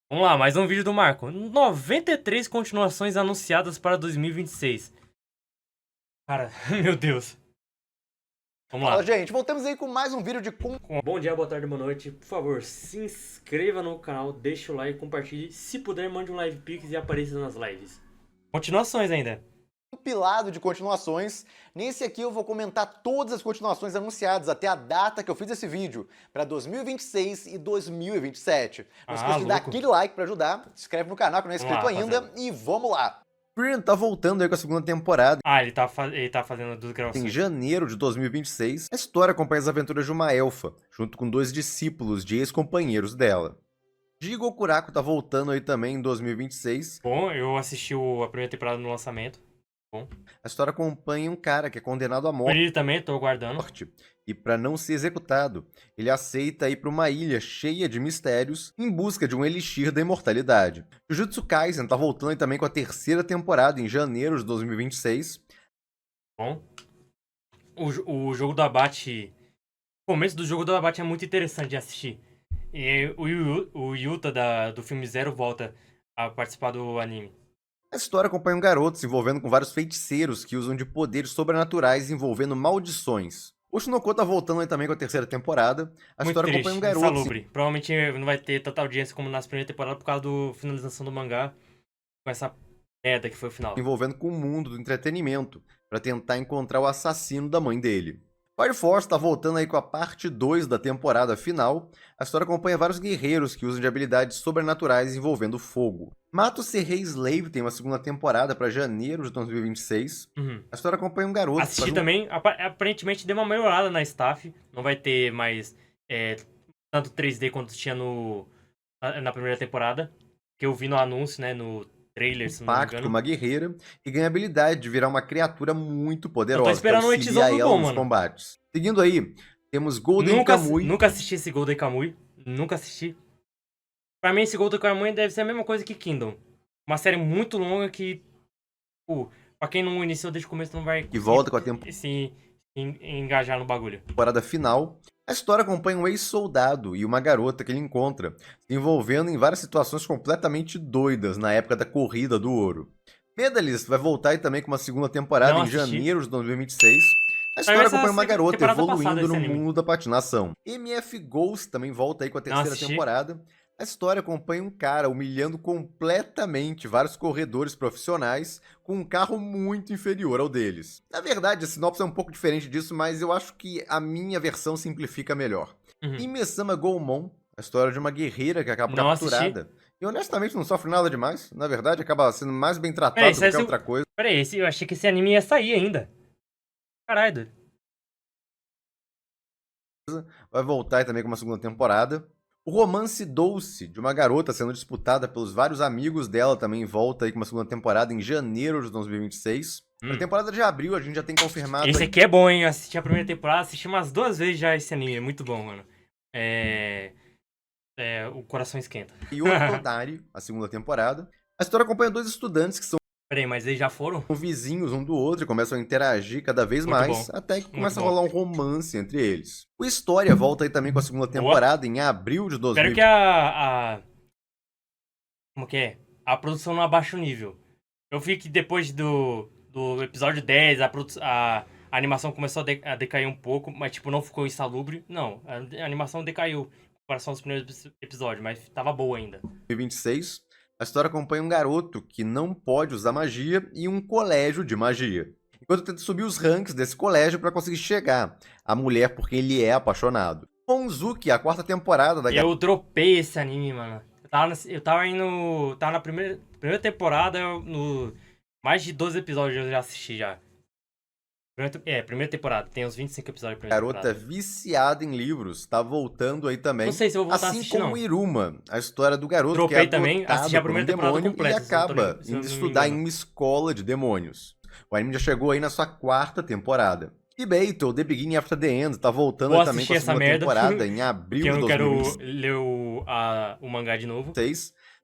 Vamos lá, mais um vídeo do Marco. 93 continuações anunciadas para 2026. Cara, meu Deus. Vamos Fala, lá. gente, voltamos aí com mais um vídeo de Bom dia, boa tarde, boa noite. Por favor, se inscreva no canal, deixa o like, compartilhe. Se puder, mande um live pix e apareça nas lives. Continuações ainda. compilado de continuações. Nesse aqui eu vou comentar todas as continuações anunciadas até a data que eu fiz esse vídeo, para 2026 e 2027. Não esqueça de dar Louco. aquele like para ajudar, se inscreve no canal que não é Vamos lá, inscrito ainda rapaziada. e vamos lá. Freedom tá voltando aí com a segunda temporada. Ele tá fazendo duas Em gravações. janeiro de 2026, a história acompanha as aventuras de uma elfa, junto com dois discípulos de ex-companheiros dela. Jigo Kurako tá voltando aí também em 2026. Bom, eu assisti a primeira temporada no lançamento. Bom. A história acompanha um cara que é condenado à Ele também, tô aguardando. morte, e para não ser executado, ele aceita ir para uma ilha cheia de mistérios em busca de um elixir da imortalidade. Jujutsu Kaisen tá voltando aí também com a terceira temporada em janeiro de 2026. Bom. O jogo do abate. O começo do jogo do abate é muito interessante de assistir. E o Yuta do filme Zero volta a participar do anime. A história acompanha um garoto se envolvendo com vários feiticeiros que usam de poderes sobrenaturais envolvendo maldições. O Shinoko tá voltando aí também com a terceira temporada. A Muito história triste, acompanha um garoto insalubre. Provavelmente não vai ter tanta audiência como nas primeiras temporadas por causa da finalização do mangá. Com essa merda que foi o final. se envolvendo com o mundo do entretenimento para tentar encontrar o assassino da mãe dele. Fire Force tá voltando aí com a parte 2 da temporada final. A história acompanha vários guerreiros que usam de habilidades sobrenaturais envolvendo fogo. Mato Serrei Slave tem uma segunda temporada para janeiro de 2026. A história acompanha um garoto. Assisti também, aparentemente deu uma melhorada na staff. Não vai ter mais tanto 3D quanto tinha na primeira temporada. Que eu vi no anúncio, né, no trailer, se não me Pacto, engano. uma guerreira, e ganha a habilidade de virar uma criatura muito poderosa. Eu tô esperando que um auxilia episódio ela bom, nos mano. combates. Seguindo aí, temos Golden Kamuy. Nunca assisti esse Golden Kamuy. Nunca assisti. Pra mim, esse Golden Kamuy deve ser a mesma coisa que Kingdom. Uma série muito longa que, pra quem não iniciou desde o começo, não vai Que volta com a temporada se engajar no bagulho. final. A história acompanha um ex-soldado e uma garota que ele encontra, se envolvendo em várias situações completamente doidas na época da corrida do ouro. Medalist vai voltar aí também com uma segunda temporada em janeiro de 2026. A história acompanha uma garota evoluindo no mundo da patinação. MF Ghost também volta aí com a terceira temporada. A história acompanha um cara humilhando completamente vários corredores profissionais com um carro muito inferior ao deles. Na verdade, a sinopse é um pouco diferente disso, mas eu acho que a minha versão simplifica melhor. Em Mesama Goemon, a história de uma guerreira que acaba capturada. E honestamente não sofre nada demais. Na verdade, acaba sendo mais bem tratado do que outra coisa. Peraí, eu achei que esse anime ia sair ainda. Caralho, doido. Vai voltar aí também com uma segunda temporada. O romance Doce, de uma garota sendo disputada pelos vários amigos dela, também volta aí com uma segunda temporada em janeiro de 2026. Na temporada de abril a gente já tem confirmado... Esse aqui é bom, hein? Eu assisti a primeira temporada, assisti umas 2 vezes já esse anime. É muito bom, mano. O coração esquenta. E Otodari, a segunda temporada. A história acompanha dois estudantes que são... Peraí, mas eles já foram? vizinhos um do outro e começam a interagir cada vez mais, até que começa a rolar um romance entre eles. O História volta aí também com a segunda temporada em abril de 2020. Espero que como que é? A produção não abaixa o nível. Eu vi que depois do episódio 10, a animação começou a decair um pouco, mas tipo, não ficou insalubre. Não, a animação decaiu em comparação aos primeiros episódios, mas tava boa ainda. 2026. A história acompanha um garoto que não pode usar magia e um colégio de magia. Enquanto tenta subir os ranks desse colégio para conseguir chegar à mulher por quem ele é apaixonado. Onzuki, a quarta temporada da... Eu dropei esse anime, mano. Eu tava na primeira temporada, no mais de 12 episódios eu já assisti já. Primeira temporada, tem uns 25 episódios pra primeira garota viciada em livros, tá voltando aí também. Não sei se eu vou voltar assim a assistir, como não. Iruma, a história do garoto Dropei que é também, assisti a adotado por primeira temporada demônio completa, e acaba se eu não indo me estudar em engano. uma escola de demônios. O anime já chegou aí na sua quarta temporada. E Beito, The Beginning After the End, tá voltando Vou aí também com a assistir essa segunda merda, temporada em abril que eu de não quero 2026. ler o mangá de novo.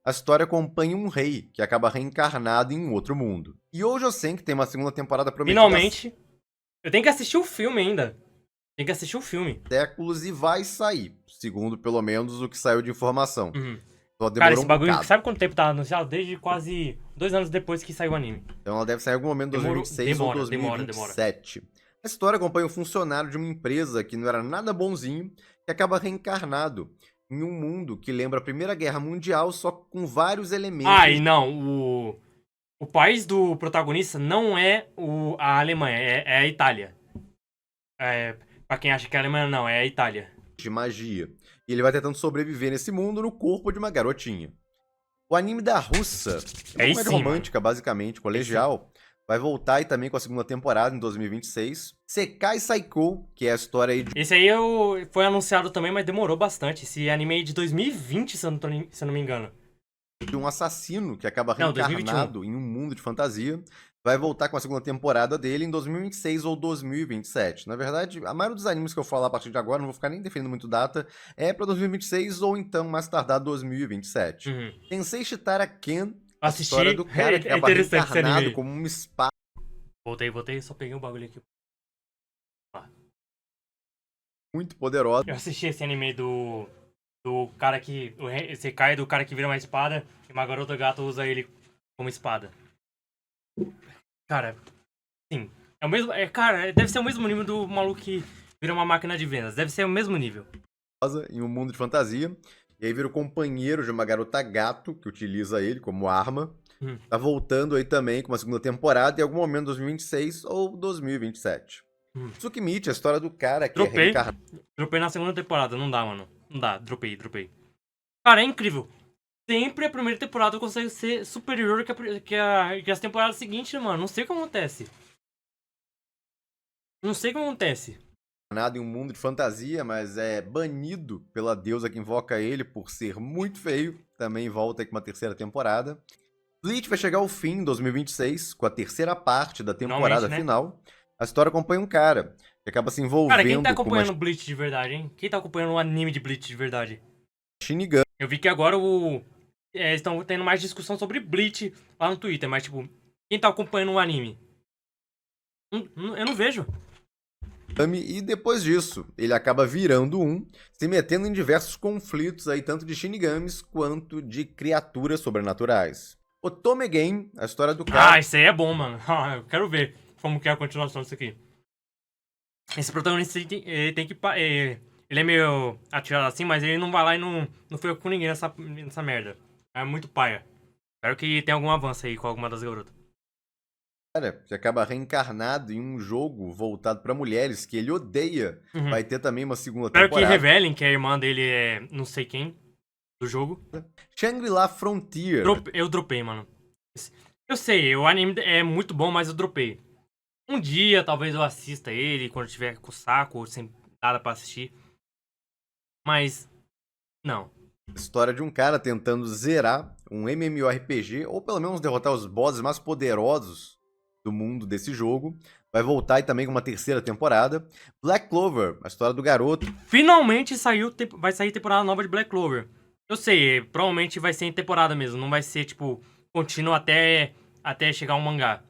A história acompanha um rei que acaba reencarnado em um outro mundo. E Hojo Senki tem uma segunda temporada prometida Finalmente, eu tenho que assistir o filme ainda. Tem que assistir o filme. séculos e vai sair, segundo pelo menos o que saiu de informação. Só Cara, demorou esse um bagulho, bocado. sabe quanto tempo tá anunciado? Desde quase 2 anos depois que saiu o anime. Então ela deve sair em algum momento de Demorou- 2026 ou demora. 2027. A história acompanha um funcionário de uma empresa que não era nada bonzinho, que acaba reencarnado em um mundo que lembra a Primeira Guerra Mundial, só com vários elementos. Ah, e não, o país do protagonista não é a Alemanha, é a Itália. É, pra quem acha que é a Alemanha, não, é a Itália. De magia. E ele vai tentando sobreviver nesse mundo no corpo de uma garotinha. O anime da Russa, é É uma isso comédia sim, romântica, basicamente, colegial, vai voltar aí também com a segunda temporada em 2026. Sekai Saiko, que é a história aí Esse aí foi anunciado também, mas demorou bastante. Esse anime aí é de 2020, se eu não me engano. de um assassino que acaba Não, reencarnado em um mundo de fantasia. Vai voltar com a segunda temporada dele em 2026 ou 2027. Na verdade, a maioria dos animes que eu falar a partir de agora, não vou ficar nem definindo muito data, é pra 2026 ou então mais tardar 2027. Uhum. Tensei Shitara Ken, a Assisti, história do cara que é acaba interessante esse anime reencarnado aí. como uma espada. Voltei, só peguei um bagulho aqui. Muito poderosa. Eu assisti esse anime do cara que. Você cai do cara que vira uma espada e uma garota gato usa ele como espada. Cara, sim. É o mesmo. Cara, deve ser o mesmo nível do maluco que vira uma máquina de vendas. Deve ser o mesmo nível. Em um mundo de fantasia. E aí vira o companheiro de uma garota gato que utiliza ele como arma. Tá voltando aí também com uma segunda temporada em algum momento de 2026 ou 2027. Tsukimichi, a história do cara que é Dropei. reencarnado. Dropei na segunda temporada. Não dá, mano. Não dá. Dropei. Cara, é incrível. Sempre a primeira temporada consegue ser superior que as temporadas seguintes, mano. Não sei o que acontece. Não sei o que acontece. Em um mundo de fantasia, mas é banido pela deusa que invoca ele por ser muito feio. Também volta aí com uma terceira temporada. Bleach vai chegar ao fim em 2026, com a terceira parte da temporada Finalmente, né? final. A história acompanha um cara que acaba se envolvendo Cara, quem tá com uma acompanhando Bleach de verdade, hein? Quem tá acompanhando o anime de Bleach de verdade? Shinigami. Eu vi que agora estão tendo mais discussão sobre Bleach lá no Twitter, mas tipo, quem tá acompanhando o anime? Eu não vejo. E depois disso, ele acaba virando se metendo em diversos conflitos aí, tanto de Shinigamis quanto de criaturas sobrenaturais. Otome Game, a história do cara. Ah, isso aí é bom, mano. Eu quero ver como que é a continuação disso aqui. Esse protagonista ele tem que. Ele é meio atirado assim, mas ele não vai lá e não fica com ninguém nessa merda. É muito paia. Espero que tenha algum avanço aí com alguma das garotas. Cara, que acaba reencarnado em um jogo voltado pra mulheres que ele odeia. Uhum. Vai ter também uma segunda Espero que temporada. revelem que a irmã dele é não sei quem do jogo. Shangri-La Frontier. Eu dropei, mano. Eu sei, o anime é muito bom, mas eu dropei. Um dia, talvez eu assista ele quando eu tiver com o saco ou sem nada pra assistir. Mas, não. História de um cara tentando zerar um MMORPG, ou pelo menos derrotar os bosses mais poderosos do mundo desse jogo. Vai voltar aí também com uma terceira temporada. Black Clover, a história do garoto. Finalmente vai sair temporada nova de Black Clover. Eu sei, provavelmente vai ser em temporada mesmo. Não vai ser, tipo, contínuo até chegar um mangá.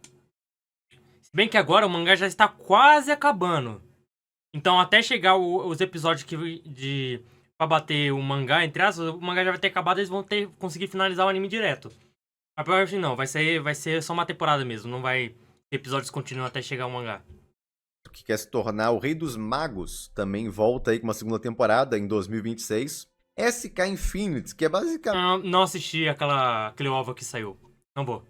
Se bem que agora o mangá já está quase acabando. Então, até chegar os episódios pra bater o mangá, entre aspas, o mangá já vai ter acabado e eles vão conseguir finalizar o anime direto. Mas provavelmente não, vai ser só uma temporada mesmo. Não vai ter episódios contínuos até chegar o mangá. Que quer se tornar o Rei dos Magos, também volta aí com uma segunda temporada em 2026. SK Infinity, que é basicamente Não assisti aquele OVA que saiu. Não vou.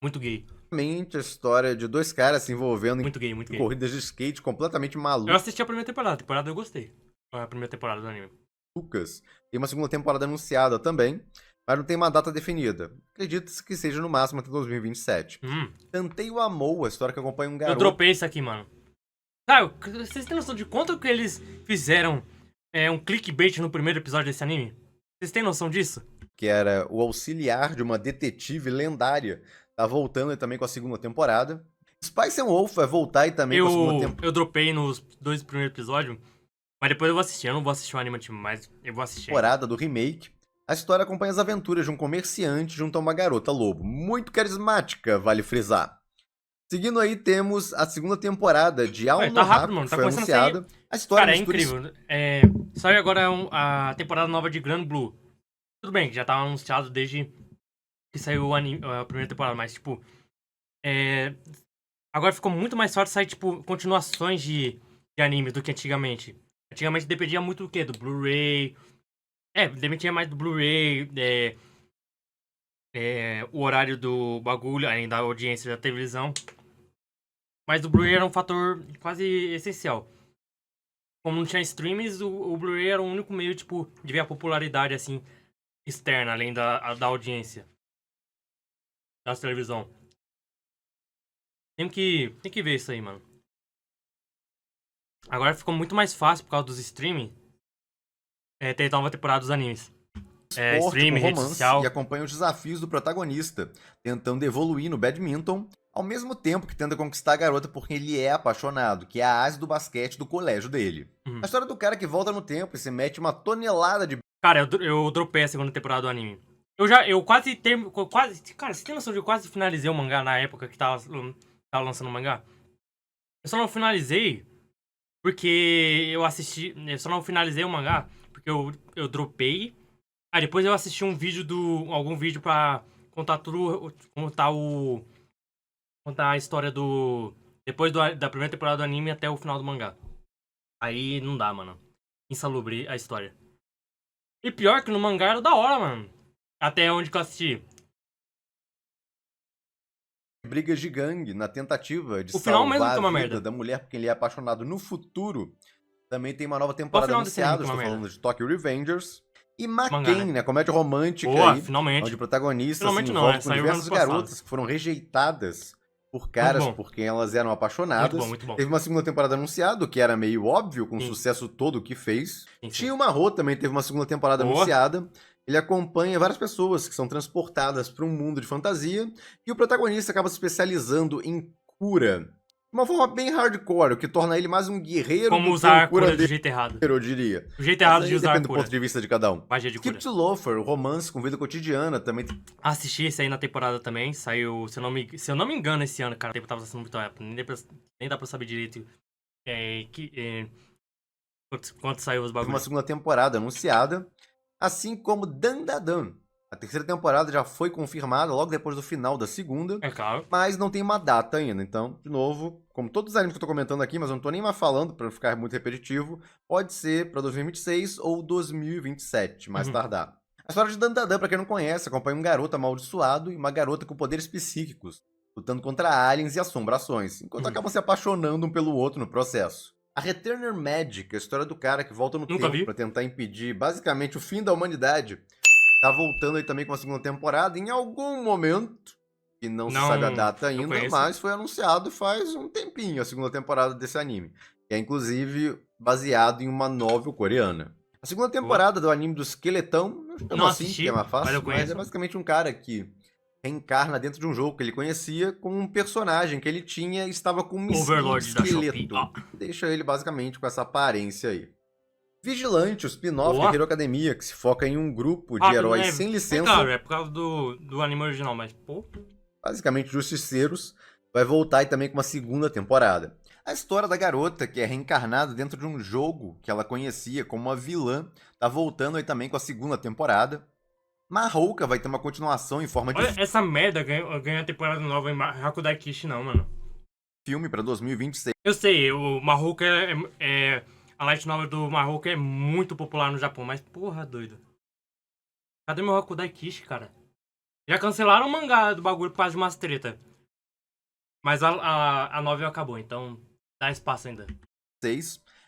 Muito gay. a história de dois caras se envolvendo Muito gay, em muito gay. corridas de skate completamente Eu malucas. assisti a primeira temporada. A temporada eu gostei. A primeira temporada do anime. Tem uma segunda temporada anunciada também, mas não tem uma data definida. Acredita-se que seja no máximo até 2027. Tantei o Amou, a história que acompanha um garoto. Eu dropei isso aqui, mano. Sabe, vocês têm noção de quanto que eles fizeram um clickbait no primeiro episódio desse anime? Vocês têm noção disso? Que era o auxiliar de uma detetive lendária. Tá voltando aí também com a segunda temporada. Spice and Wolf vai voltar aí também com a segunda temporada. Eu dropei nos 2 primeiros episódios, mas depois eu vou assistir. Eu não vou assistir o anime, mas eu vou assistir. Temporada do remake. A história acompanha as aventuras de um comerciante junto a uma garota lobo. Muito carismática, vale frisar. Seguindo aí, temos a segunda temporada de Ao Tá rápido, que mano. Tá foi começando a sair. anunciada. A história Cara, é mistura incrível. Saiu agora a temporada nova de Grand Blue. Tudo bem, que já tava anunciado desde que saiu a primeira temporada, mas, tipo, é, agora ficou muito mais fácil sair, tipo, continuações de anime do que antigamente. Antigamente dependia muito do quê? Do Blu-ray. Dependia mais do Blu-ray, o horário do bagulho, além da audiência da televisão. Mas o Blu-ray era um fator quase essencial. Como não tinha streams, o Blu-ray era o único meio, tipo, de ver a popularidade, assim, externa, além da audiência da televisão. Tem que ver isso aí, mano. Agora ficou muito mais fácil por causa dos streaming. Ter nova temporada dos animes. Esporte com Streaming, rede romance e social. acompanha os desafios do protagonista, tentando evoluir no badminton, ao mesmo tempo que tenta conquistar a garota por quem ele é apaixonado, que é a ase do basquete do colégio dele. Uhum. A história do cara que volta no tempo e se mete uma tonelada de Cara, eu dropei a segunda temporada do anime. Eu quase termo, quase. Cara, você tem noção de eu quase finalizei o mangá na época que tava lançando o mangá? Eu só não finalizei porque eu assisti. Eu só não finalizei o mangá porque eu dropei. Aí depois eu assisti um vídeo algum vídeo pra contar tudo. Contar a história do. Depois da primeira temporada do anime até o final do mangá. Aí não dá, mano. Insalubre a história. E pior que no mangá era da hora, mano. Até onde que eu assisti. brigas de gangue na tentativa de O final mesmo salvar que a é uma vida merda. da mulher porque ele é apaixonado no futuro. Também tem uma nova Só o temporada final desse anime anunciada, que é uma estou merda. falando de Tokyo Revengers. E Mangá, Maken, né? né? Comédia romântica Boa, aí, onde finalmente. o protagonista se Finalmente não, envolve com saiu ano diversas passado. garotas que foram rejeitadas por Muito caras bom. por quem elas eram Muito bom, apaixonadas. muito bom. Teve uma segunda temporada anunciada, o que era meio óbvio, com o Sim, sucesso todo que fez. sim, sim. Shio Mahou também teve uma segunda temporada Boa. anunciada. Ele acompanha várias pessoas que são transportadas para um mundo de fantasia e o protagonista acaba se especializando em cura. De uma forma bem hardcore, o que torna ele mais um guerreiro Como do que um usar a cura do curandeiro, jeito errado. eu diria. O jeito Mas errado de aí usar a depende do ponto cura. de vista de cada um. Magia de Skip cura. to Loafer, o romance com vida cotidiana, também Assisti esse aí na temporada também. Saiu, se eu não me engano, esse ano, cara. O tempo tava sendo muito rápido. Nem dá pra saber direito quanto saiu os teve uma bagulhos. segunda temporada anunciada, assim como Dandadan. A terceira temporada já foi confirmada logo depois do final da segunda, É claro. mas não tem uma data ainda. Então, de novo, como todos os animes que eu tô comentando aqui, mas eu não tô nem mais falando para não ficar muito repetitivo, pode ser para 2026 ou 2027, mais Uhum. tardar. A história de Dandadan, pra quem não conhece, acompanha um garoto amaldiçoado e uma garota com poderes psíquicos, lutando contra aliens e assombrações, enquanto Uhum. acabam se apaixonando um pelo outro no processo. A Returner Magic, a história do cara que volta no Nunca tempo vi. pra tentar impedir basicamente o fim da humanidade, tá voltando aí também com uma segunda temporada em algum momento, que não se sabe a data Não ainda, conheço. mas foi anunciado faz um tempinho a segunda temporada desse anime, que é inclusive baseado em uma novel coreana. A segunda temporada do anime do Esqueletão, não chamo Não assim, assisti, porque é mais mas fácil, eu mas é conheço. basicamente um cara que reencarna dentro de um jogo que ele conhecia com um personagem que ele tinha e estava com uma skin de Overlord da Shopee. esqueleto. Deixa ele basicamente com essa aparência aí. Vigilante, o spin-off de Boa. Hero Academia, que se foca em um grupo de heróis sem licença, claro, é por causa do anime original, mas, pô. basicamente justiceiros, vai voltar e também com uma segunda temporada. A história da garota, que é reencarnada dentro de um jogo que ela conhecia como uma vilã, tá voltando aí também com a segunda temporada. Marouka vai ter uma continuação em forma de Olha, essa merda ganhou a temporada nova em Hakudai Kishi, não, mano. filme para 2026. Eu sei, o Mahoka a light novel do Mahoka é muito popular no Japão, mas porra, doido. Cadê meu Hakudai Kishi, cara? Já cancelaram o mangá do bagulho por causa de umas treta. Mas a novel acabou, então dá espaço ainda.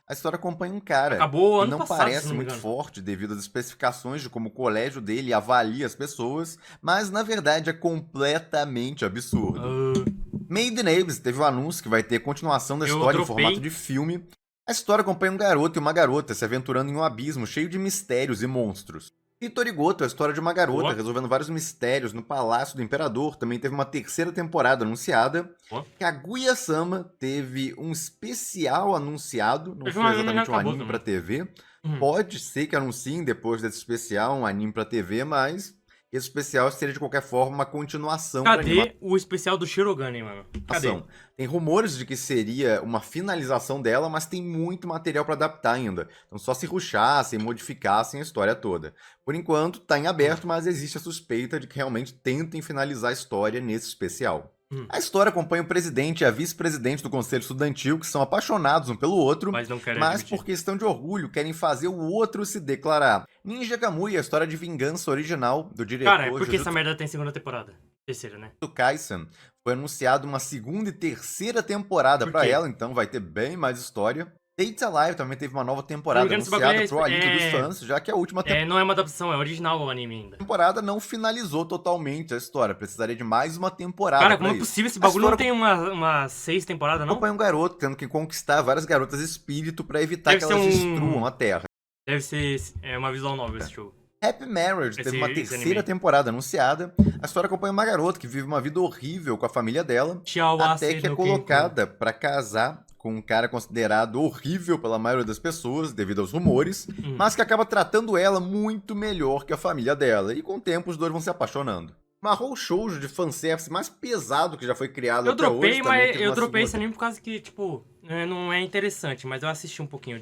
A história acompanha um cara Acabou que ano não passado, se parece não me muito engano. forte devido às especificações de como o colégio dele avalia as pessoas, mas na verdade é completamente absurdo. Made in Abyss teve um anúncio que vai ter continuação da Eu história em dropei. formato de filme. A história acompanha um garoto e uma garota se aventurando em um abismo cheio de mistérios e monstros. E Torigoto, a história de uma garota Boa. resolvendo vários mistérios no Palácio do Imperador, também teve uma terceira temporada anunciada. Boa. Kaguya-sama teve um especial anunciado, não Eu vi foi uma anime, já exatamente um acabou anime também. pra TV. Uhum. Pode ser que anunciem depois desse especial um anime pra TV, mas esse especial seria de qualquer forma uma continuação pra Cadê o especial do Shirogane, mano? Cadê? animação. Tem rumores de que seria uma finalização dela, mas tem muito material pra adaptar ainda. Então só se ruxassem, modificassem a história toda. Por enquanto, tá em aberto, mas existe a suspeita de que realmente tentem finalizar a história nesse especial. A história acompanha o presidente e a vice-presidente do Conselho Estudantil, que são apaixonados um pelo outro, Mas não quero mas admitir. por questão de orgulho querem fazer o outro se declarar. Ninja Kamui é a história de vingança original do diretor Cara, é porque Jujutsu essa merda tem segunda temporada. Terceira, né? Kaisen. Foi anunciado uma segunda e terceira temporada Por pra quê? ela, então vai ter bem mais história. Dates Alive também teve uma nova Se não me temporada engano, esse bagulho anunciada pro alívio dos fãs, já que a última não é uma adaptação, é original o anime ainda. temporada não finalizou totalmente a história. Precisaria de mais uma temporada Cara, pra como é isso. possível? Esse A bagulho não história tem uma 6 temporadas, não? acompanha um garoto tendo que conquistar várias garotas espírito pra evitar Deve que ser elas um- destruam a Terra. Deve ser uma visual novel esse show. Happy Marriage teve uma Esse terceira anime. temporada anunciada. A história acompanha uma garota que vive uma vida horrível com a família dela, Tchau, até que é no colocada pra casar com um cara considerado horrível pela maioria das pessoas, devido aos rumores, mas que acaba tratando ela muito melhor que a família dela. E com o tempo os dois vão se apaixonando. Marrou shoujo de fanservice mais pesado que já foi criado Eu até hoje. dropei, também mas teve eu uma dropei esse segunda anime por causa que, tipo, não é interessante, mas eu assisti um pouquinho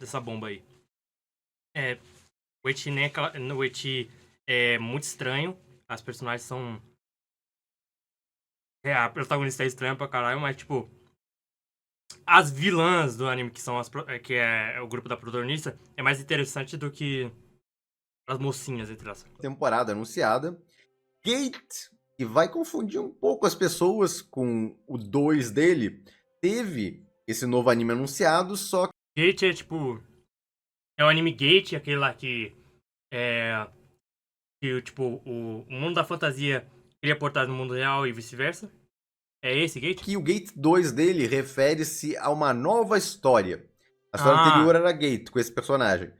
dessa bomba aí. O Eti, né, o Eti é muito estranho, as personagens são... a protagonista é estranha pra caralho, mas, tipo, as vilãs do anime, que são que é o grupo da protagonista, é mais interessante do que as mocinhas, entre as... temporada anunciada. Gate, que vai confundir um pouco as pessoas com o 2 dele, teve esse novo anime anunciado, só Gate é, tipo... É o anime Gate, aquele lá que... Que, tipo, o mundo da fantasia cria portais no mundo real e vice-versa. É esse Gate? que o Gate 2 dele refere-se a uma nova história. A história anterior era Gate, com esse personagem.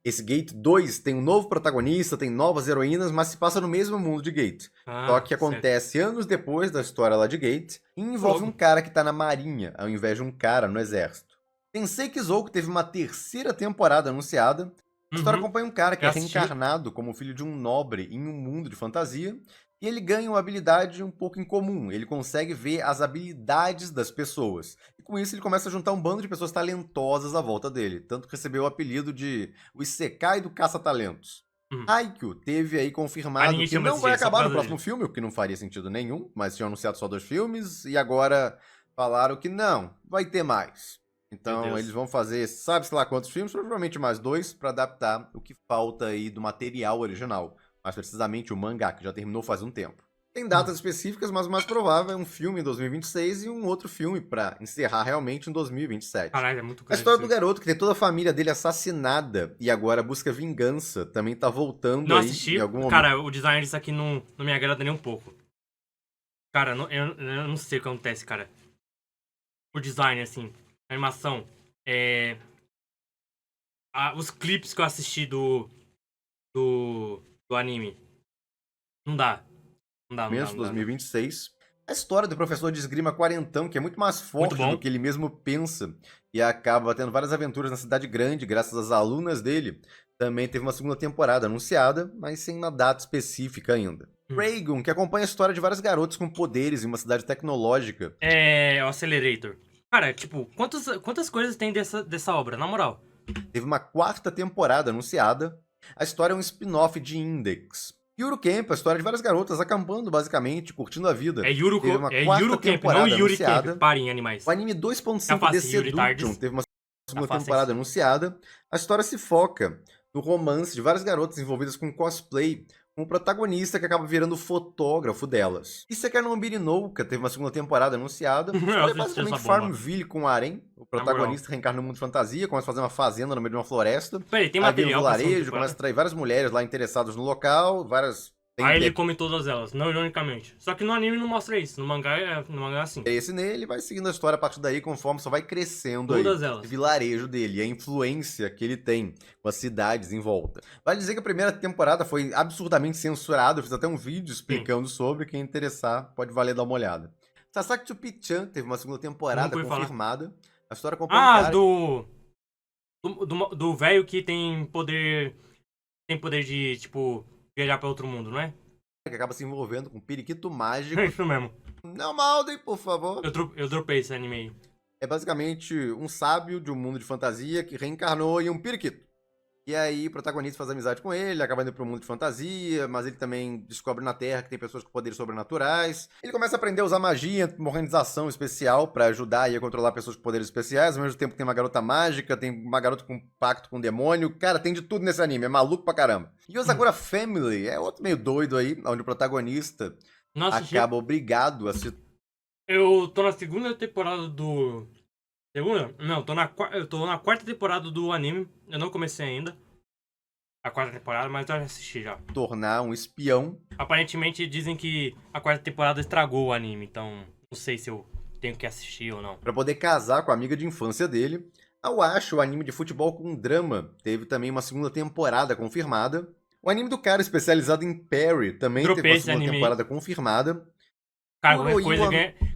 Esse Gate 2 tem um novo protagonista, tem novas heroínas, mas se passa no mesmo mundo de Gate. Só que certo. acontece anos depois da história lá de Gate e envolve um cara que tá na marinha, ao invés de um cara no exército. Tensei Kizouko teve uma terceira temporada anunciada. A história acompanha um cara que Eu é assisti. reencarnado como filho de um nobre em um mundo de fantasia. E ele ganha uma habilidade um pouco incomum. Ele consegue ver as habilidades das pessoas. E com isso ele começa a juntar um bando de pessoas talentosas à volta dele. Tanto que recebeu o apelido de o Isekai do Caça-Talentos. Haikyuu teve aí confirmado ninguém que chama não desse vai jeito, só por acabar no causa próximo filme, o que não faria sentido nenhum. Mas tinham anunciado só 2 filmes. E agora falaram que não, vai ter mais. Então eles vão fazer, sabe-se lá quantos filmes, provavelmente mais 2, para adaptar o que falta aí do material original. Mais precisamente o mangá, que já terminou faz um tempo. Tem datas específicas, mas o mais provável é um filme em 2026 e um outro filme para encerrar realmente em 2027. Caralho, é muito A grande. história do garoto que tem toda a família dele assassinada e agora busca vingança também tá voltando Não aí assisti. em algum momento. Cara, o design disso aqui não me agrada nem um pouco. Cara, eu não sei o que acontece, cara. O design, assim, a animação, os clipes que eu assisti do anime. Não dá. Começo de 2026. A história do professor de esgrima quarentão, que é muito mais forte bom. do que ele mesmo pensa, e acaba tendo várias aventuras na cidade grande, graças às alunas dele. Também teve uma segunda temporada anunciada, mas sem uma data específica ainda. Reigun, que acompanha a história de vários garotos com poderes em uma cidade tecnológica. É o Accelerator. Cara, tipo, quantas coisas tem dessa obra, na moral? Teve uma quarta temporada anunciada. A história é um spin-off de Index. Yuru Camp, a história de várias garotas acampando, basicamente, curtindo a vida. É Yuru Teve uma Camp, quarta não temporada Yuri anunciada. Camp. Parem, animais. O anime 2.5 Tá de fácil, Yuri Seduction Tardes. teve uma segunda fácil temporada isso. anunciada. A história se foca no romance de várias garotas envolvidas com cosplay, com o protagonista que acaba virando fotógrafo delas. Isekai no Birinouka teve uma segunda temporada anunciada. A história é assisti basicamente essa bomba. Farmville com Arém. O protagonista reencarna no mundo de fantasia, começa a fazer uma fazenda no meio de uma floresta. Peraí, tem Aí vem um material pra segunda vilarejo, temporada? começa a atrair várias mulheres lá interessadas no local, várias... Aí ele come todas elas, não ironicamente. Só que no anime não mostra isso, no mangá é assim. Esse nele vai seguindo a história a partir daí, conforme só vai crescendo Todas aí elas. o vilarejo dele, a influência que ele tem com as cidades em volta. Vale dizer que a primeira temporada foi absurdamente censurada, eu fiz até um vídeo explicando sobre, quem interessar pode valer dar uma olhada. Sasaki Tsupi-chan teve uma segunda temporada confirmada. A história acompanha um cara... do velho que tem poder de, tipo, viajar pra outro mundo, não é? que acaba se envolvendo com um periquito mágico. É isso mesmo. Não maldem, por favor. Eu dropei esse anime aí. É basicamente um sábio de um mundo de fantasia que reencarnou em um periquito. E aí o protagonista faz amizade com ele, acaba indo pro mundo de fantasia, mas ele também descobre na Terra que tem pessoas com poderes sobrenaturais. Ele começa a aprender a usar magia, uma organização especial pra ajudar aí a controlar pessoas com poderes especiais. Ao mesmo tempo tem uma garota mágica, tem uma garota com pacto com um demônio. Cara, tem de tudo nesse anime, é maluco pra caramba. E o Sakura Family é outro meio doido aí, onde o protagonista Nossa, acaba obrigado a se... eu tô na segunda temporada do... Segunda? Não, eu tô na quarta temporada do anime. Eu não comecei ainda a quarta temporada, mas eu já assisti já. tornar um espião. Aparentemente dizem que a quarta temporada estragou o anime, então não sei se eu tenho que assistir ou não. Pra poder casar com a amiga de infância dele. Eu acho o anime de futebol com drama teve também uma segunda temporada confirmada. O anime do cara especializado em parry também Dropei teve uma esse segunda anime. temporada confirmada.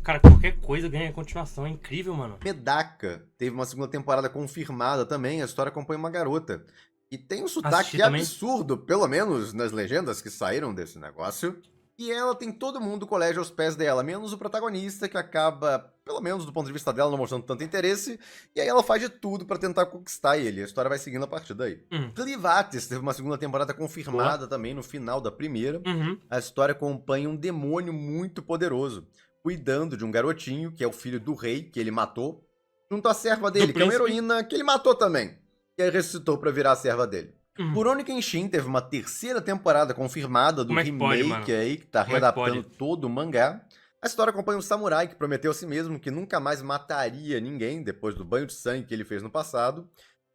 Cara, qualquer coisa ganha continuação. É incrível, mano. Medaka teve uma segunda temporada confirmada também. A história acompanha uma garota. E tem um sotaque Assisti também. absurdo, pelo menos nas legendas que saíram desse negócio. E ela tem todo mundo do colégio aos pés dela, menos o protagonista, que acaba, pelo menos do ponto de vista dela, não mostrando tanto interesse. E aí ela faz de tudo pra tentar conquistar ele. A história vai seguindo a partir daí. Clivates teve uma segunda temporada confirmada também no final da primeira. A história acompanha um demônio muito poderoso, cuidando de um garotinho, que é o filho do rei, que ele matou, junto à serva dele, que é uma heroína que ele matou também. E aí ressuscitou pra virar a serva dele. Rurouni Kenshin teve uma terceira temporada confirmada do remake aí, que tá readaptando todo o mangá. A história acompanha um samurai que prometeu a si mesmo que nunca mais mataria ninguém depois do banho de sangue que ele fez no passado.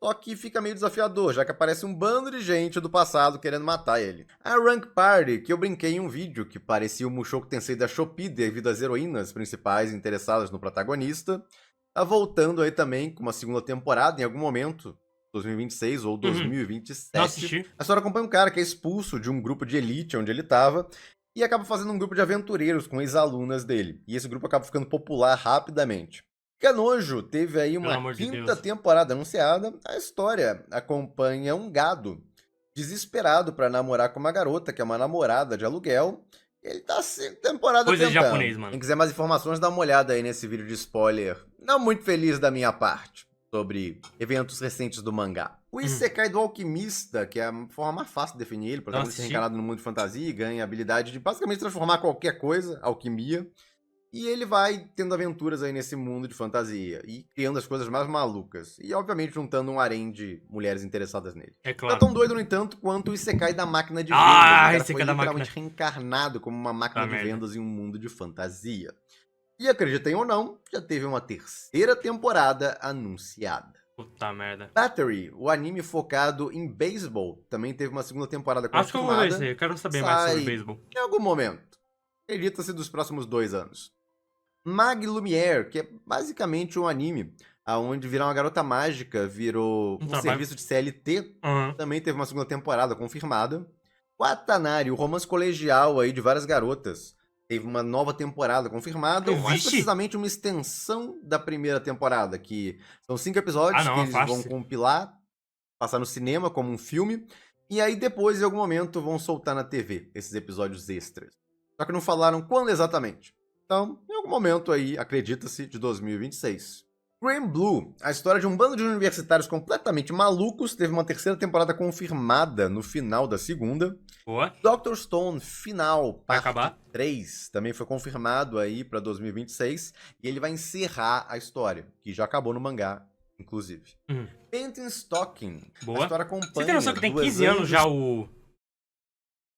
Só que fica meio desafiador, já que aparece um bando de gente do passado querendo matar ele. A Rank Party, que eu brinquei em um vídeo que parecia o Mushoku Tensei da Shopee devido às heroínas principais interessadas no protagonista, tá voltando aí também com uma segunda temporada em algum momento. 2026 ou 2027. Não assisti. A história acompanha um cara que é expulso de um grupo de elite onde ele estava e acaba fazendo um grupo de aventureiros com ex-alunas dele. E esse grupo acaba ficando popular rapidamente. Canojo teve aí uma quinta temporada anunciada. A história acompanha um gado desesperado para namorar com uma garota, que é uma namorada de aluguel. Ele tá 5 temporadas Coisa de tentando. japonês, mano. Quem quiser mais informações, dá uma olhada aí nesse vídeo de spoiler. Não muito feliz da minha parte sobre eventos recentes do mangá. O Isekai do Alquimista, que é a forma mais fácil de definir ele, para ser reencarnado no mundo de fantasia e ganha a habilidade de basicamente transformar qualquer coisa, alquimia. E ele vai tendo aventuras aí nesse mundo de fantasia e criando as coisas mais malucas. E, obviamente, juntando um harém de mulheres interessadas nele. É claro. Não é tão doido, no entanto, quanto o Isekai da máquina de vendas. Ah, Ele Isekai foi da literalmente máquina. reencarnado como uma máquina de vendas em um mundo de fantasia. E acreditem ou não, já teve uma terceira temporada anunciada. Puta merda. Battery, o anime focado em beisebol, também teve uma segunda temporada confirmada. Acho que eu vou ver isso aí. Eu quero saber mais sobre beisebol. Em algum momento. Acredita-se dos próximos 2 anos. Mag Lumiere, que é basicamente um anime onde virar uma garota mágica virou um serviço de CLT. Também teve uma segunda temporada confirmada. Watanari, o romance colegial aí de várias garotas, teve uma nova temporada confirmada, ou mais precisamente uma extensão da primeira temporada, que são 5 episódios que eles vão compilar, passar no cinema como um filme, e aí depois, em algum momento, vão soltar na TV esses episódios extras. Só que não falaram quando exatamente. Então, em algum momento aí, acredita-se, de 2026. Grand Blue, a história de um bando de universitários completamente malucos, teve uma terceira temporada confirmada no final da segunda. Boa. Dr. Stone, final, parte 3, também foi confirmado aí pra 2026. E ele vai encerrar a história, que já acabou no mangá, inclusive. Painting Stocking. Boa. A história acompanha. Você tem noção que tem 15 anos já o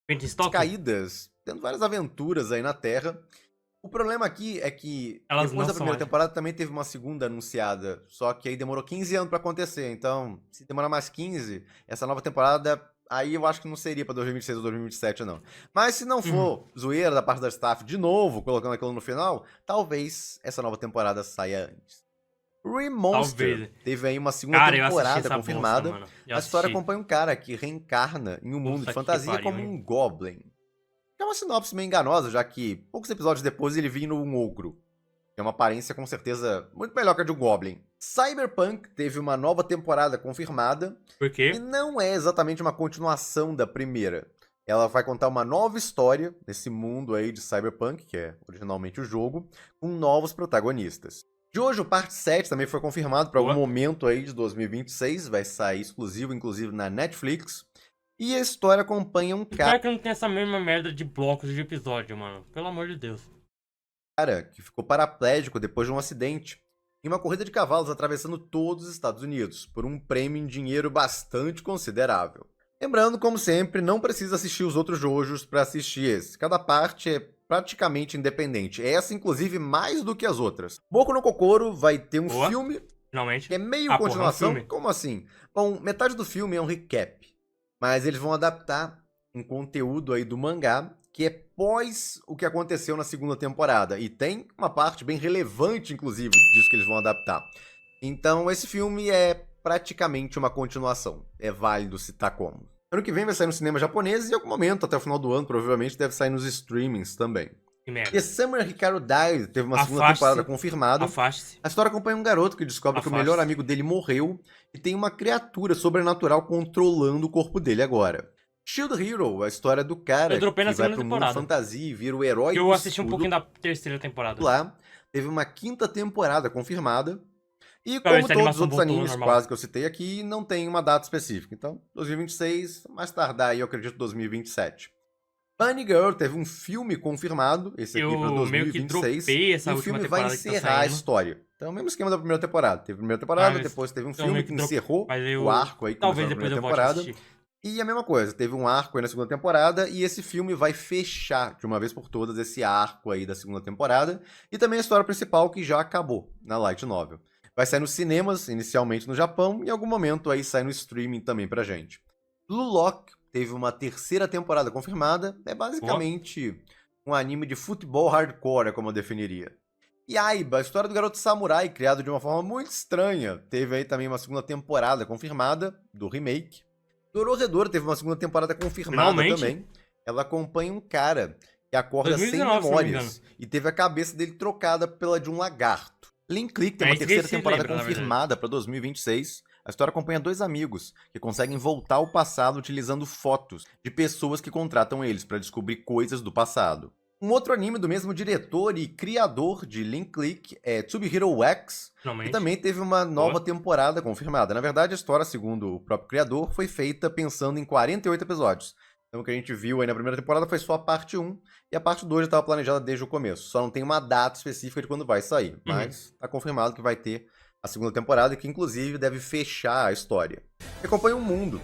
Painting Stocking? Caídas, tendo várias aventuras aí na Terra. O problema aqui é que depois da primeira temporada também teve uma segunda anunciada, só que aí demorou 15 anos pra acontecer, então se demorar mais 15, essa nova temporada, aí eu acho que não seria pra 2026 ou 2027 não. Mas se não for zoeira da parte da staff de novo, colocando aquilo no final, talvez essa nova temporada saia antes. Remonster teve aí uma segunda temporada confirmada. A história acompanha um cara que reencarna em um mundo de fantasia como um Goblin. É uma sinopse meio enganosa, já que poucos episódios depois ele vira um ogro. É uma aparência com certeza muito melhor que a de um Goblin. Cyberpunk teve uma nova temporada confirmada. Por quê? E não é exatamente uma continuação da primeira. Ela vai contar uma nova história nesse mundo aí de Cyberpunk, que é originalmente o jogo, com novos protagonistas. Jojo Parte 7 também foi confirmado para algum Boa. momento aí de 2026, vai sair exclusivo, inclusive, na Netflix. E a história acompanha um Espero que não tenha essa mesma merda de blocos de episódio, mano. Pelo amor de Deus. cara que ficou paraplégico depois de um acidente em uma corrida de cavalos atravessando todos os Estados Unidos, por um prêmio em dinheiro bastante considerável. Lembrando, como sempre, não precisa assistir os outros Jojos para assistir esse. Cada parte é praticamente independente. Essa, inclusive, mais do que as outras. Boku no Kokoro vai ter um Boa. filme Finalmente. que é meio Ah, porra, um continuação. filme? Como assim? Bom, metade do filme é um recap. Mas eles vão adaptar um conteúdo aí do mangá que é pós o que aconteceu na segunda temporada. E tem uma parte bem relevante, inclusive, disso que eles vão adaptar. Então, esse filme é praticamente uma continuação. É válido citar como. Ano que vem vai sair no cinema japonês e em algum momento, até o final do ano, provavelmente deve sair nos streamings também. Que merda. The Summer Hikaru Died teve uma segunda Afaste-se. temporada confirmada. Afaste-se. A história acompanha um garoto que descobre que o melhor Afaste-se. amigo dele morreu e tem uma criatura sobrenatural controlando o corpo dele agora. Shield Hero, a história do cara Eu dropei que na vai segunda pro mundo temporada. fantasia e vira o herói Eu do assisti um escudo. pouquinho da terceira temporada. Lá, teve uma quinta temporada confirmada. E Pra ver como se a todos os animação outros voltou ao animes normal. quase que eu citei aqui, não tem uma data específica. Então, 2026, mais tardar aí, eu acredito, 2027. Bunny Girl teve um filme confirmado, esse aqui pra Eu meio que 2026. dropei essa E o última filme vai temporada que tá encerrar a saindo. história. Então, é o mesmo esquema da primeira temporada. Teve a primeira temporada, Mas depois teve um eu filme meio que que encerrou Mas eu... o arco aí que Talvez começou na depois eu primeira volte a temporada. assistir. E a mesma coisa, teve um arco aí na segunda temporada e esse filme vai fechar de uma vez por todas esse arco aí da segunda temporada e também a história principal que já acabou na Light Novel. Vai sair nos cinemas, inicialmente no Japão, e em algum momento aí sai no streaming também pra gente. Blue Lock teve uma terceira temporada confirmada, é basicamente um anime de futebol hardcore, é como eu definiria. E Aiba, a história do garoto samurai, criado de uma forma muito estranha, teve aí também uma segunda temporada confirmada, do remake. Dororedoro teve uma segunda temporada confirmada Finalmente? também. Ela acompanha um cara que acorda 2019, sem se não me memórias e teve a cabeça dele trocada pela de um lagarto. Link Click tem É uma isso que terceira se temporada lembra, na confirmada para 2026. A história acompanha dois amigos que conseguem voltar ao passado utilizando fotos de pessoas que contratam eles para descobrir coisas do passado. Um outro anime do mesmo diretor e criador de Link Click é Tsubihiro X, que Finalmente. também teve uma nova temporada confirmada. Na verdade, a história, segundo o próprio criador, foi feita pensando em 48 episódios. Então, o que a gente viu aí na primeira temporada foi só a parte 1, e a parte 2 já estava planejada desde o começo. Só não tem uma data específica de quando vai sair, mas está confirmado que vai ter a segunda temporada, que inclusive deve fechar a história. E acompanha um mundo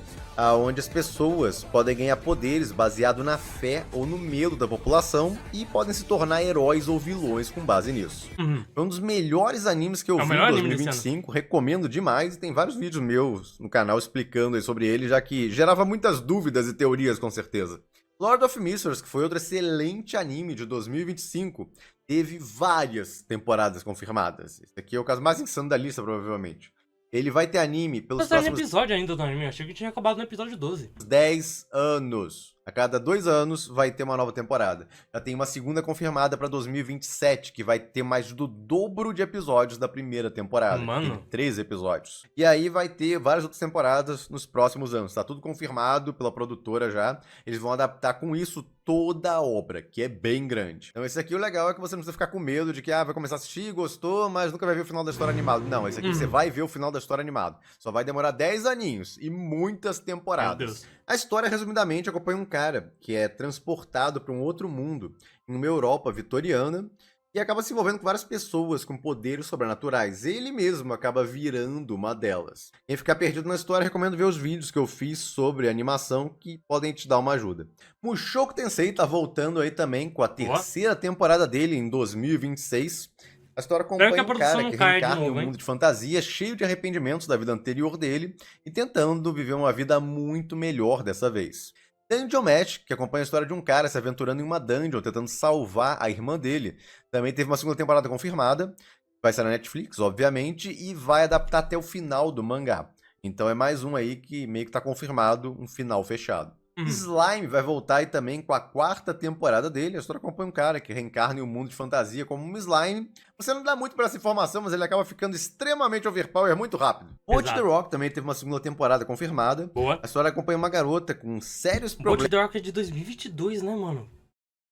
onde as pessoas podem ganhar poderes baseado na fé ou no medo da população e podem se tornar heróis ou vilões com base nisso. Uhum. Foi um dos melhores animes que eu É o vi em melhor anime desse 2025, recomendo demais, e tem vários vídeos meus no canal explicando aí sobre ele, já que gerava muitas dúvidas e teorias com certeza. Lord of Mysteries, que foi outro excelente anime de 2025, teve várias temporadas confirmadas. Esse aqui é o caso mais insano da lista, provavelmente. Ele vai ter anime pelos Tá saindo próximos episódio ainda do anime. Eu achei que tinha acabado no episódio 12. 10 anos. A cada 2 anos vai ter uma nova temporada. Já tem uma segunda confirmada pra 2027, que vai ter mais do dobro de episódios da primeira temporada. Mano. Teve 13 episódios. E aí vai ter várias outras temporadas nos próximos anos. Tá tudo confirmado pela produtora já. Eles vão adaptar com isso toda a obra, que é bem grande. Então esse aqui o legal é que você não precisa ficar com medo de que vai começar a assistir, gostou, mas nunca vai ver o final da história animado. Não, esse aqui você vai ver o final da história animado. Só vai demorar 10 aninhos e muitas Meu temporadas. Deus. A história, resumidamente, acompanha um cara que é transportado para um outro mundo, em uma Europa vitoriana, e acaba se envolvendo com várias pessoas com poderes sobrenaturais. Ele mesmo acaba virando uma delas. Quem ficar perdido na história, recomendo ver os vídeos que eu fiz sobre animação, que podem te dar uma ajuda. Mushoku Tensei tá voltando aí também com a terceira temporada dele em 2026. A história acompanha que a um produção cara não que caia de reencarna em um novo, hein? mundo de fantasia, cheio de arrependimentos da vida anterior dele, e tentando viver uma vida muito melhor dessa vez. Dungeon Mesh, que acompanha a história de um cara se aventurando em uma dungeon, tentando salvar a irmã dele, também teve uma segunda temporada confirmada, vai sair na Netflix, obviamente, e vai adaptar até o final do mangá. Então é mais um aí que meio que tá confirmado, um final fechado. Slime vai voltar aí também com a 4ª temporada dele. A história acompanha um cara que reencarna em um mundo de fantasia como um slime. Você não dá muito pra essa informação, mas ele acaba ficando extremamente overpower muito rápido. Bolt the Exato. Rock também teve uma 2ª temporada confirmada. Boa. A história acompanha uma garota com sérios Bolt the Rock é de 2022, né, mano?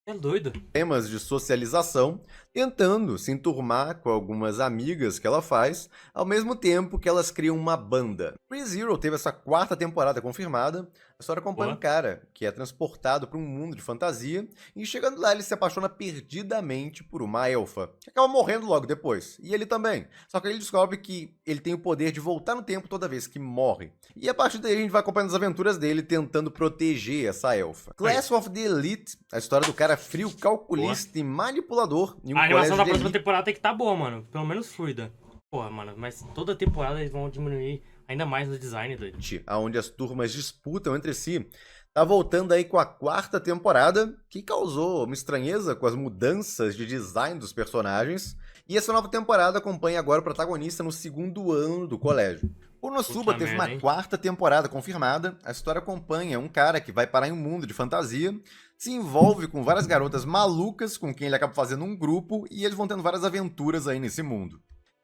É doido. problemas de socialização, tentando se enturmar com algumas amigas que ela faz, ao mesmo tempo que elas criam uma banda. ReZero teve essa 4ª temporada confirmada. A história acompanha um cara que é transportado para um mundo de fantasia e chegando lá ele se apaixona perdidamente por uma elfa, que acaba morrendo logo depois, e ele também. Só que ele descobre que ele tem o poder de voltar no tempo toda vez que morre. E a partir daí a gente vai acompanhando as aventuras dele tentando proteger essa elfa. Class of the Elite, a história do cara frio, calculista e manipulador em um A animação colégio da de próxima elite. temporada tem que tá boa, mano. Pelo menos fluida. Porra, mano, mas toda temporada eles vão diminuir ainda mais no design, doido. Onde as turmas disputam entre si, tá voltando aí com a 4ª temporada, que causou uma estranheza com as mudanças de design dos personagens, e essa nova temporada acompanha agora o protagonista no 2º ano do colégio. Konosuba Puta teve merda, uma hein? 4ª temporada confirmada. A história acompanha um cara que vai parar em um mundo de fantasia, se envolve com várias garotas malucas com quem ele acaba fazendo um grupo, e eles vão tendo várias aventuras aí nesse mundo.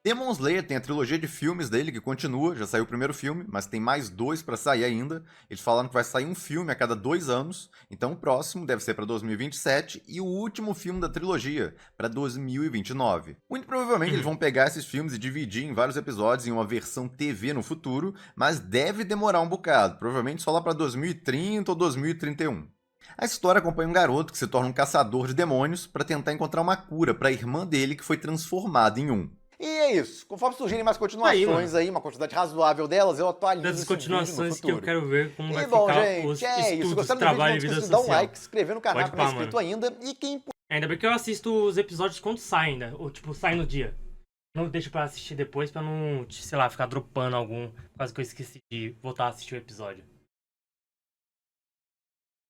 Demon Slayer tem a trilogia de filmes dele que continua, já saiu o primeiro filme, mas tem mais 2 pra sair ainda. Eles falaram que vai sair um filme a cada 2 anos, então o próximo deve ser pra 2027 e o último filme da trilogia pra 2029. Muito provavelmente eles vão pegar esses filmes e dividir em vários episódios em uma versão TV no futuro, mas deve demorar um bocado, provavelmente só lá pra 2030 ou 2031. A história acompanha um garoto que se torna um caçador de demônios pra tentar encontrar uma cura pra irmã dele que foi transformada em um. E é isso. Conforme surgirem mais continuações aí, uma quantidade razoável delas, eu atualizo Das esse vídeo no continuações que eu futuro. quero ver como vai E bom, ficar gente, os é isso. estudos, Gostaram do vídeo, trabalho não e vida esqueça de dar um social. like, se inscrever no canal Pode que não é pá, inscrito mano. ainda. E quem Ainda bem que eu assisto os episódios quando saem, né? Ou tipo, sai no dia. Não deixo pra assistir depois pra não, sei lá, ficar dropando algum, quase que eu esqueci de voltar a assistir o episódio.